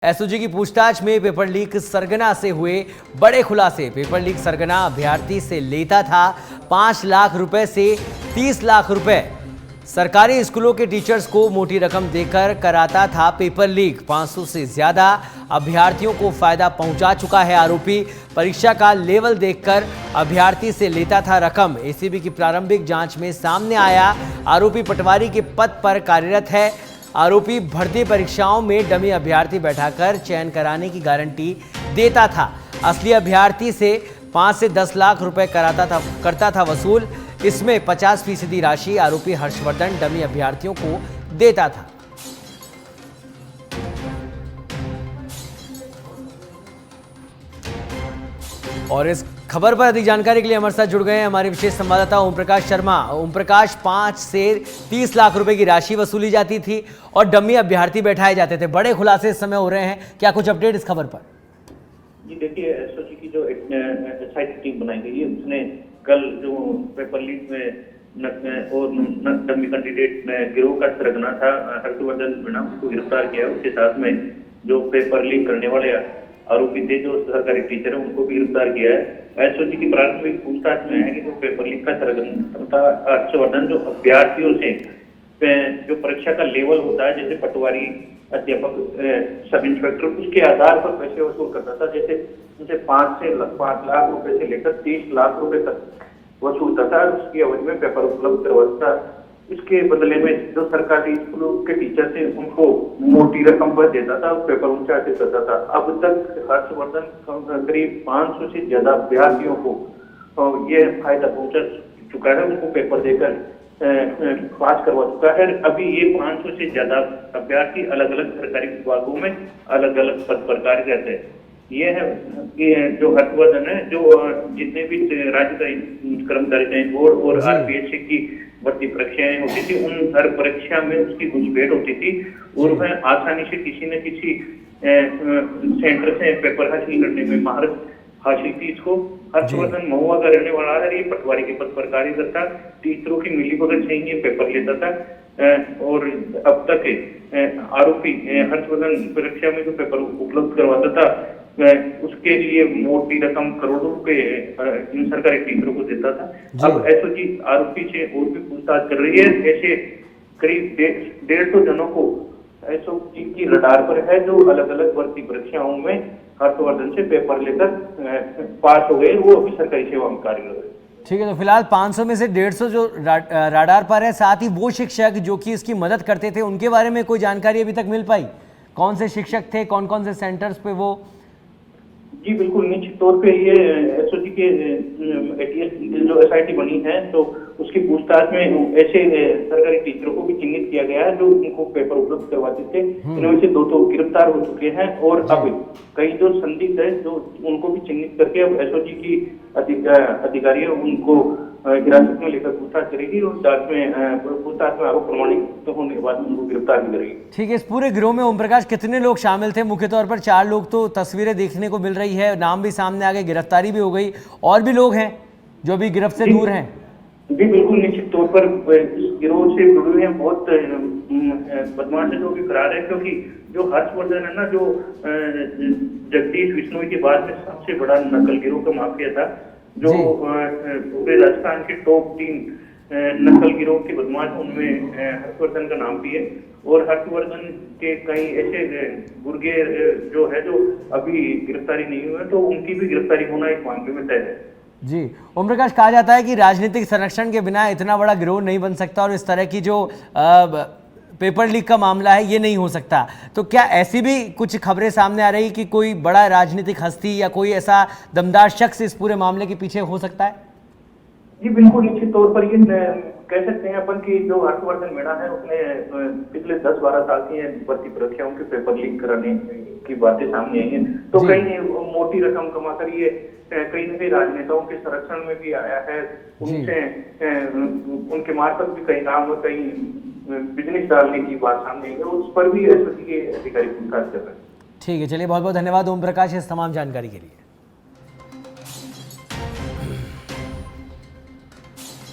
SOG की पूछताछ में पेपर लीक सरगना से हुए बड़े खुलासे। पेपर लीक सरगना अभ्यर्थी से लेता था 5 लाख रुपए से 30 लाख रुपए। सरकारी स्कूलों के टीचर्स को मोटी रकम देकर कराता था पेपर लीक। 500 से ज्यादा अभ्यर्थियों को फायदा पहुंचा चुका है आरोपी। परीक्षा का लेवल देखकर अभ्यर्थी से लेता था रकम। एसीबी की प्रारंभिक जांच में सामने आया आरोपी पटवारी के पद पर कार्यरत है। आरोपी भर्ती परीक्षाओं में डमी अभ्यर्थी बैठाकर चयन कराने की गारंटी देता था। असली अभ्यर्थी से 5 से 10 लाख रुपए करता था वसूल। इसमें 50% राशि आरोपी हर्षवर्धन डमी अभ्यर्थियों को देता था। और इस खबर पर अधिक जानकारी के लिए हमारे साथ जुड़ गए हैं हमारे विशेष संवाददाता ओम प्रकाश शर्मा। ओम प्रकाश, 5 से 30 लाख रुपए की राशि वसूली जाती थी और डमी अभ्यर्थी बैठाए जाते थे। बड़े खुलासे इस समय हो रहे हैं, क्या कुछ अपडेट इस खबर पर? जी देखिए, एसओजी की जो एसआईटी टीम बनाई गई है उसने कल जो पेपर लीक में और डमी कैंडिडेट में गिरोह का सरगना था हर्षवर्धन मीणा, उसको गिरफ्तार किया। उसके साथ में जो पेपर लीक करने वाले आरोपी थे जो सरकारी टीचर है उनको भी गिरफ्तार किया है। एसओजी की प्राथमिक पूछताछ में है कि जो पेपर लीक का सरगना था हर्षवर्धन जो अभ्यर्थियों से जो परीक्षा का लेवल होता है, जैसे पटवारी, अध्यापक, सब इंस्पेक्टर, उसके आधार पर पैसे वसूल करता था। जैसे उनसे 5 लाख रुपए से लेकर 30 लाख रुपए तक वसूलता था। उसकी अवधि में पेपर उपलब्ध करवाता था। इसके बदले में जो सरकारी स्कूलों के टीचर थे उनको मोटी रकम पर देता था, पेपर उनसे आते करता था। अब तक हर्षवर्धन करीब 500 से ज्यादा अभ्यर्थियों को ये फायदा पहुंचा चुका है। उनको पेपर देकर पास करवा चुका है। अभी ये 500 से ज्यादा अभ्यर्थी अलग अलग सरकारी विभागों में अलग अलग पद पर कार्यरत है। ये है कि जो हर्षवर्धन है, जो जितने भी राज्य कर्मचारी चयन बोर्ड और आरपीएससी की भर्ती परीक्षाएं होती थी, उन हर परीक्षा में उसकी घुसपैठ होती थी और वह आसानी से किसी न किसी सेंटर से पेपर हासिल करने में महारत हासिल थी। इसको हर्षवर्धन महुआ का रहने वाला है। ये पटवारी के पद पर कार्यरत था। टीचरों की मिलीभगत से ही पेपर लेता था और अब तक आरोपी हर्षवर्धन परीक्षा में जो पेपर उपलब्ध करवाता था उसके लिए मोटी रकम करोड़ों रुपए इन सरकारी टीचरों को देता था। अब एसओजी आरोपी से और भी पूछताछ कर रही है। ऐसे करीब 150 जनों को एसओजी की रडार पर है जो अलग अलग भर्ती परीक्षाओं में हर्षवर्धन से पेपर लेकर पास हो गए, वो अभी सरकारी सेवा में कार्यरत है। ठीक है, तो फिलहाल 500 में से 150 जो रडार पर है, साथ ही वो शिक्षक जो कि इसकी मदद करते थे उनके बारे में कोई जानकारी अभी तक मिल पाई? कौन से शिक्षक थे, कौन कौन से सेंटर्स पे वो? जी बिल्कुल, निश्चित तौर पे ये एसओजी के एटीएस जो एसआईटी बनी है तो उसकी पूछताछ में ऐसे सरकारी टीचरों को भी चिन्हित किया गया है जो उनको पेपर उपलब्ध करवाते थे। इनमें से 2 तो गिरफ्तार हो चुके हैं और अब कई जो संदिग्ध है जो उनको भी चिन्हित करके अब एसओजी की अधिकारी उनको हिरासत में लेकर पूछताछ करेगी और पूछताछ में आरोप प्रमाणित होने के बाद उनको गिरफ्तार भी करेगी। ठीक है, इस पूरे गिरोह में ओम प्रकाश कितने लोग शामिल थे? मुख्य तौर पर 4 लोग तो तस्वीरें देखने को मिल रही है, नाम भी सामने आ गए, गिरफ्तारी भी हो गई। और भी लोग हैं जो अभी गिरफ्त से दूर हैं? जी बिल्कुल, निश्चित तौर पर इस गिरोह से जुड़े हुए हैं बहुत बदमाश है जो भी फरार है, क्योंकि जो हर्षवर्धन है ना, जो जगदीश बिश्नोई के बाद में सबसे बड़ा नकल गिरोह का माफिया था, जो पूरे राजस्थान के टॉप 3 नकल गिरोह के बदमाश, उनमें हर्षवर्धन का नाम भी है। और हर्षवर्धन के कई ऐसे गुर्गे जो है जो अभी गिरफ्तारी नहीं हुए, तो उनकी भी गिरफ्तारी होना एक मामले में तय है। जी ओम प्रकाश, कहा जाता है कि राजनीतिक संरक्षण के बिना इतना बड़ा गिरोह नहीं बन सकता और इस तरह की जो पेपर लीक का मामला है ये नहीं हो सकता। तो क्या ऐसी भी कुछ खबरें सामने आ रही कि कोई बड़ा राजनीतिक हस्ती या कोई ऐसा दमदार शख्स इस पूरे मामले के पीछे हो सकता है? जी बिल्कुल, निश्चित तौर पर ये कह सकते हैं अपन कि जो हर्षवर्धन मीणा है उसने पिछले 10-12 साल की भर्ती परीक्षाओं के पेपर लीक कराने की बातें सामने आई हैं। तो कई मोटी रकम कमाकर ये कई न कई राजनेताओं के संरक्षण में भी आया है। उनसे उनके मार्फत भी कई नाम और कई बिजनेस डालने की बात सामने आई है, उस पर भी एसओजी के अधिकारी पूछताछ कर रहे हैं। ठीक है, चलिए बहुत बहुत धन्यवाद ओम प्रकाश इस तमाम जानकारी के लिए।